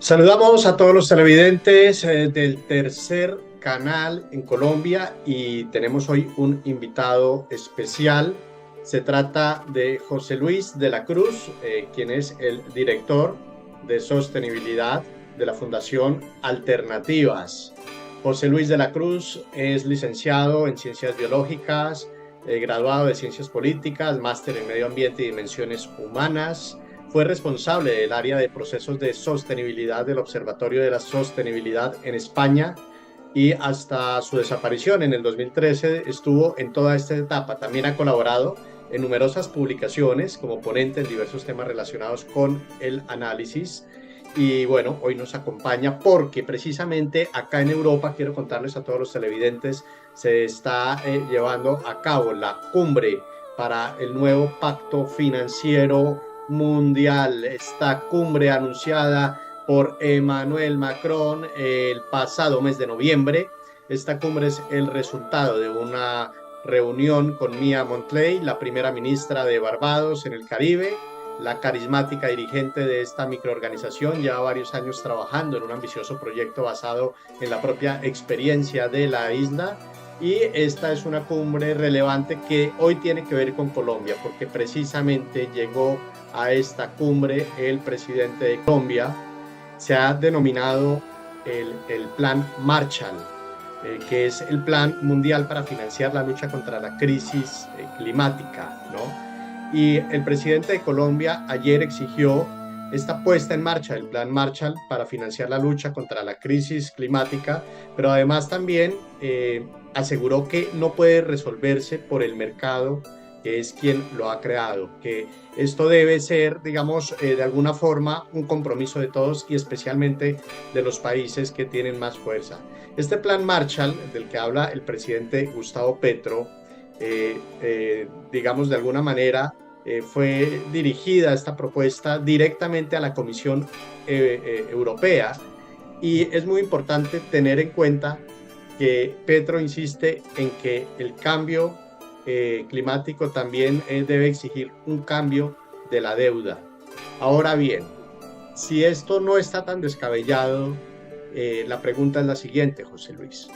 Saludamos a todos los televidentes del tercer canal en Colombia y tenemos hoy un invitado especial. Se trata de José Luis de la Cruz, quien es el director de sostenibilidad de la Fundación Alternativas. José Luis de la Cruz es licenciado en Ciencias Biológicas, graduado de Ciencias Políticas, máster en Medio Ambiente y Dimensiones Humanas. Fue responsable del área de procesos de sostenibilidad del Observatorio de la Sostenibilidad en España y hasta su desaparición en el 2013 estuvo en toda esta etapa. También ha colaborado en numerosas publicaciones como ponente en diversos temas relacionados con el análisis. Y bueno, hoy nos acompaña porque precisamente acá en Europa, quiero contarles a todos los televidentes, se está llevando a cabo la cumbre para el nuevo pacto financiero mundial. Esta cumbre anunciada por Emmanuel Macron el pasado mes de noviembre. Esta cumbre es el resultado de una reunión con Mia Mottley, la primera ministra de Barbados en el Caribe. La carismática dirigente de esta microorganización lleva varios años trabajando en un ambicioso proyecto basado en la propia experiencia de la isla. Y esta es una cumbre relevante que hoy tiene que ver con Colombia, porque precisamente llegó a esta cumbre el presidente de Colombia. Se ha denominado el Plan Marshall, que es el plan mundial para financiar la lucha contra la crisis climática, ¿no? Y el presidente de Colombia ayer exigió esta puesta en marcha del Plan Marshall para financiar la lucha contra la crisis climática, pero además también aseguró que no puede resolverse por el mercado, que es quien lo ha creado, que esto debe ser, digamos, de alguna forma un compromiso de todos y especialmente de los países que tienen más fuerza. Este Plan Marshall, del que habla el presidente Gustavo Petro, digamos, de alguna manera, fue dirigida esta propuesta directamente a la Comisión Europea, y es muy importante tener en cuenta que Petro insiste en que el cambio climático también debe exigir un cambio de la deuda. Ahora bien, si esto no está tan descabellado, la pregunta es la siguiente, José Luis.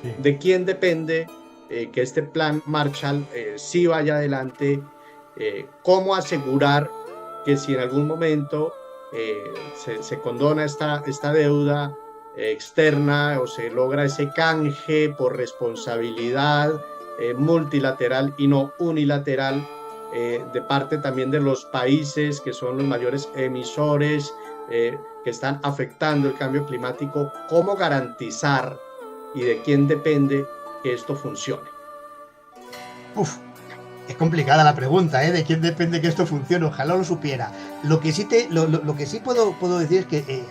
Sí. ¿De quién depende que este plan Marshall sí vaya adelante? ¿Cómo asegurar que si en algún momento se condona esta deuda externa o se logra ese canje por responsabilidad multilateral y no unilateral de parte también de los países que son los mayores emisores que están afectando el cambio climático? ¿Cómo garantizar y de quién depende que esto funcione? Uf, es complicada la pregunta, ¿eh? ¿De quién depende que esto funcione? Ojalá lo supiera. Lo que sí, lo que sí puedo decir es que,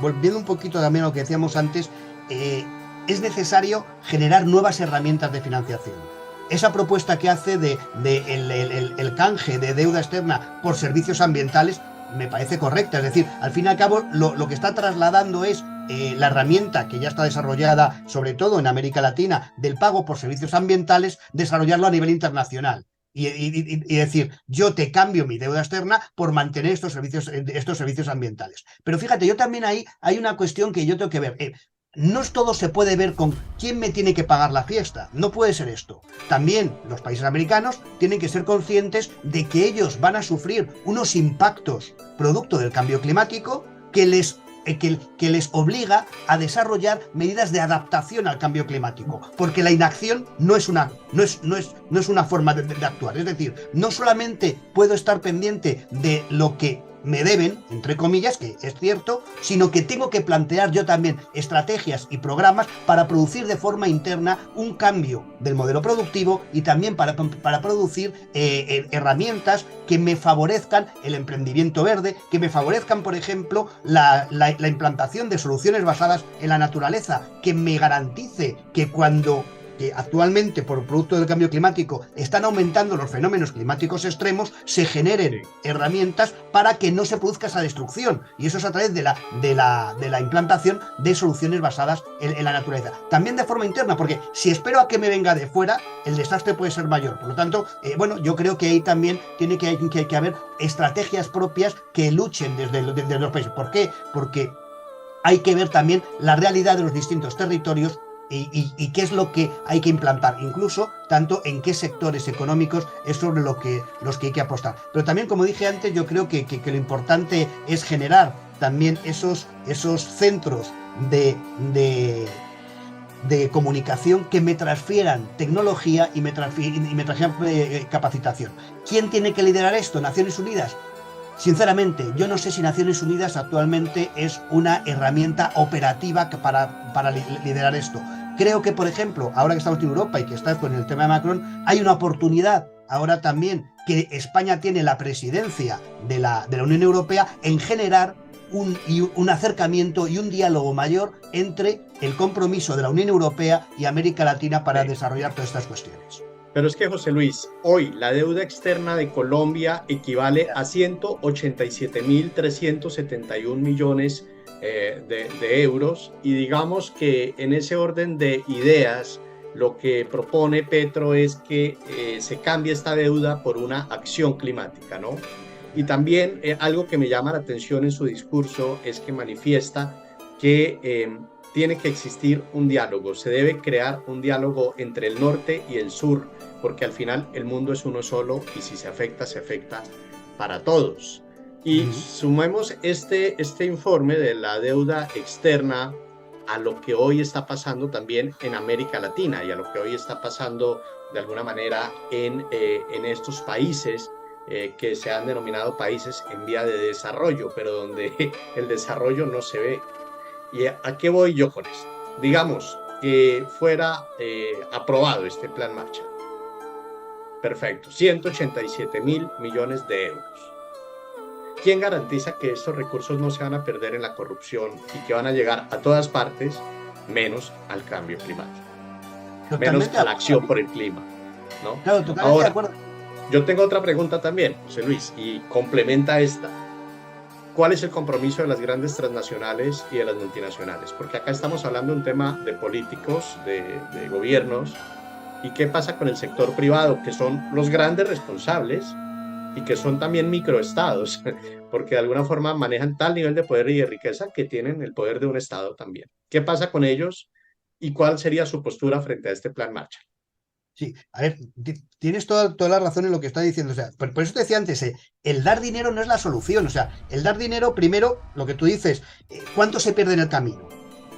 volviendo un poquito también a lo que decíamos antes, es necesario generar nuevas herramientas de financiación. Esa propuesta que hace de el canje de deuda externa por servicios ambientales me parece correcta. Es decir, al fin y al cabo, lo que está trasladando es la herramienta que ya está desarrollada, sobre todo en América Latina, del pago por servicios ambientales, desarrollarlo a nivel internacional. Y decir, yo te cambio mi deuda externa por mantener estos servicios ambientales. Pero fíjate, yo también ahí hay una cuestión que yo tengo que ver. No todo se puede ver con quién me tiene que pagar la fiesta. No puede ser esto. También los países americanos tienen que ser conscientes de que ellos van a sufrir unos impactos producto del cambio climático que les obliga a desarrollar medidas de adaptación al cambio climático, porque la inacción no es una forma de actuar. Es decir, no solamente puedo estar pendiente de lo que me deben, entre comillas, que es cierto, sino que tengo que plantear yo también estrategias y programas para producir de forma interna un cambio del modelo productivo y también para producir herramientas que me favorezcan el emprendimiento verde, que me favorezcan, por ejemplo, la implantación de soluciones basadas en la naturaleza, que me garantice que que actualmente por producto del cambio climático están aumentando los fenómenos climáticos extremos, se generen herramientas para que no se produzca esa destrucción, y eso es a través de la implantación de soluciones basadas en la naturaleza, también de forma interna, porque si espero a que me venga de fuera, el desastre puede ser mayor. Por lo tanto, yo creo que ahí también tiene que haber estrategias propias que luchen desde los países. ¿Por qué? Porque hay que ver también la realidad de los distintos territorios y qué es lo que hay que implantar, incluso tanto en qué sectores económicos es sobre los que hay que apostar. Pero también, como dije antes, yo creo que lo importante es generar también esos centros de comunicación que me transfieran tecnología y me transfieran capacitación. ¿Quién tiene que liderar esto? ¿Naciones Unidas? Sinceramente, yo no sé si Naciones Unidas actualmente es una herramienta operativa para liderar esto. Creo que, por ejemplo, ahora que estamos en Europa y que está con el tema de Macron, hay una oportunidad ahora también que España tiene la presidencia de la Unión Europea en generar un acercamiento y un diálogo mayor entre el compromiso de la Unión Europea y América Latina para desarrollar todas estas cuestiones. Pero es que, José Luis, hoy la deuda externa de Colombia equivale a 187.371 millones de euros, y digamos que en ese orden de ideas lo que propone Petro es que se cambie esta deuda por una acción climática, ¿no? Y también algo que me llama la atención en su discurso es que manifiesta que tiene que existir un diálogo, se debe crear un diálogo entre el norte y el sur, porque al final el mundo es uno solo y si se afecta para todos. Y sumemos este informe de la deuda externa a lo que hoy está pasando también en América Latina y a lo que hoy está pasando de alguna manera en estos países que se han denominado países en vía de desarrollo, pero donde el desarrollo no se ve. ¿Y a qué voy yo con esto? Digamos que fuera aprobado este plan Marshall. Perfecto, 187.000 millones de euros. ¿Quién garantiza que estos recursos no se van a perder en la corrupción y que van a llegar a todas partes, menos al cambio climático? Menos a la acción por el clima, ¿no? Claro, totalmente Ahora, de acuerdo. Yo tengo otra pregunta también, José Luis, y complementa esta. ¿Cuál es el compromiso de las grandes transnacionales y de las multinacionales? Porque acá estamos hablando de un tema de políticos, de gobiernos, y qué pasa con el sector privado, que son los grandes responsables y que son también microestados, porque de alguna forma manejan tal nivel de poder y de riqueza que tienen el poder de un estado también. ¿Qué pasa con ellos y cuál sería su postura frente a este plan Marshall? Sí, a ver, tienes toda la razón en lo que está diciendo. O sea, por eso te decía antes, el dar dinero no es la solución. O sea, el dar dinero, primero, lo que tú dices, ¿cuánto se pierde en el camino?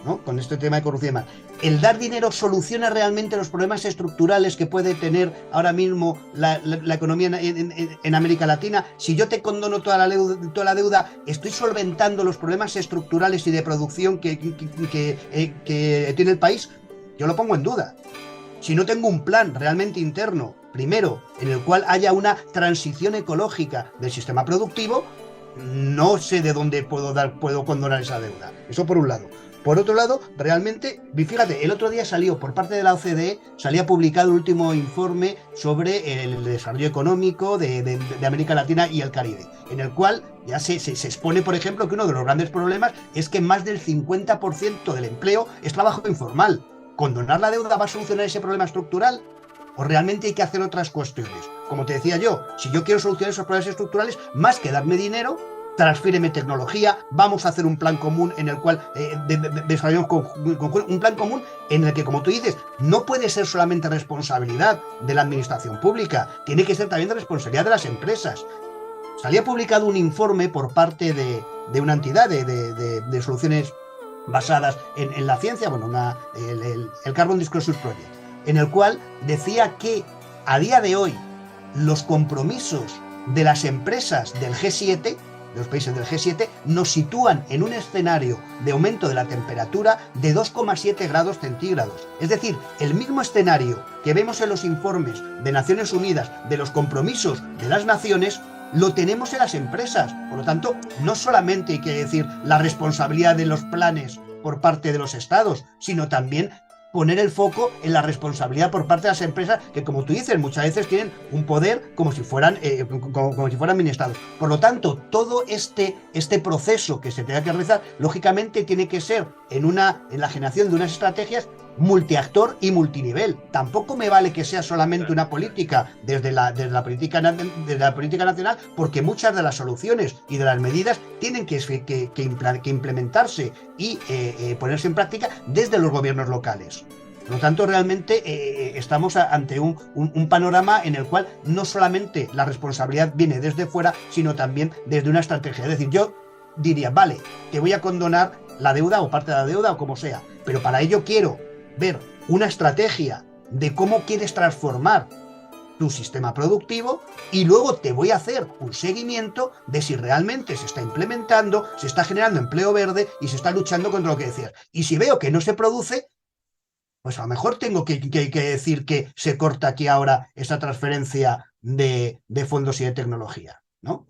¿No? Con este tema de corrupción y demás. ¿El dar dinero soluciona realmente los problemas estructurales que puede tener ahora mismo la economía en América Latina? Si yo te condono toda la deuda, ¿estoy solventando los problemas estructurales y de producción que tiene el país? Yo lo pongo en duda. Si no tengo un plan realmente interno, primero, en el cual haya una transición ecológica del sistema productivo, no sé de dónde puedo condonar esa deuda. Eso por un lado. Por otro lado, realmente, fíjate, el otro día salió por parte de la OCDE, salía publicado el último informe sobre el desarrollo económico de América Latina y el Caribe, en el cual ya se expone, por ejemplo, que uno de los grandes problemas es que más del 50% del empleo es trabajo informal. ¿Condonar la deuda va a solucionar ese problema estructural? ¿O realmente hay que hacer otras cuestiones? Como te decía yo, si yo quiero solucionar esos problemas estructurales, más que darme dinero, transfíreme tecnología, vamos a hacer un plan común en el cual desarrollamos un plan común en el que, como tú dices, no puede ser solamente responsabilidad de la administración pública, tiene que ser también de responsabilidad de las empresas. Salía publicado un informe por parte de una entidad de soluciones basadas en la ciencia, bueno, el Carbon Disclosure Project, en el cual decía que a día de hoy los compromisos de las empresas del G7, de los países del G7, nos sitúan en un escenario de aumento de la temperatura de 2,7 grados centígrados. Es decir, el mismo escenario que vemos en los informes de Naciones Unidas de los compromisos de las naciones, lo tenemos en las empresas. Por lo tanto, no solamente hay que decir la responsabilidad de los planes por parte de los estados, sino también poner el foco en la responsabilidad por parte de las empresas que, como tú dices, muchas veces tienen un poder como si fueran administrados. Por lo tanto, todo este proceso que se tenga que realizar, lógicamente tiene que ser en la generación de unas estrategias multiactor y multinivel. Tampoco me vale que sea solamente una política desde la política nacional, porque muchas de las soluciones y de las medidas tienen que implementarse y ponerse en práctica desde los gobiernos locales. Por lo tanto, realmente estamos ante un panorama en el cual no solamente la responsabilidad viene desde fuera, sino también desde una estrategia. Es decir, yo diría, vale, te voy a condonar la deuda o parte de la deuda o como sea, pero para ello quiero ver una estrategia de cómo quieres transformar tu sistema productivo y luego te voy a hacer un seguimiento de si realmente se está implementando, se está generando empleo verde y se está luchando contra lo que decías. Y si veo que no se produce, pues a lo mejor tengo que decir que se corta aquí ahora esa transferencia de fondos y de tecnología, ¿no?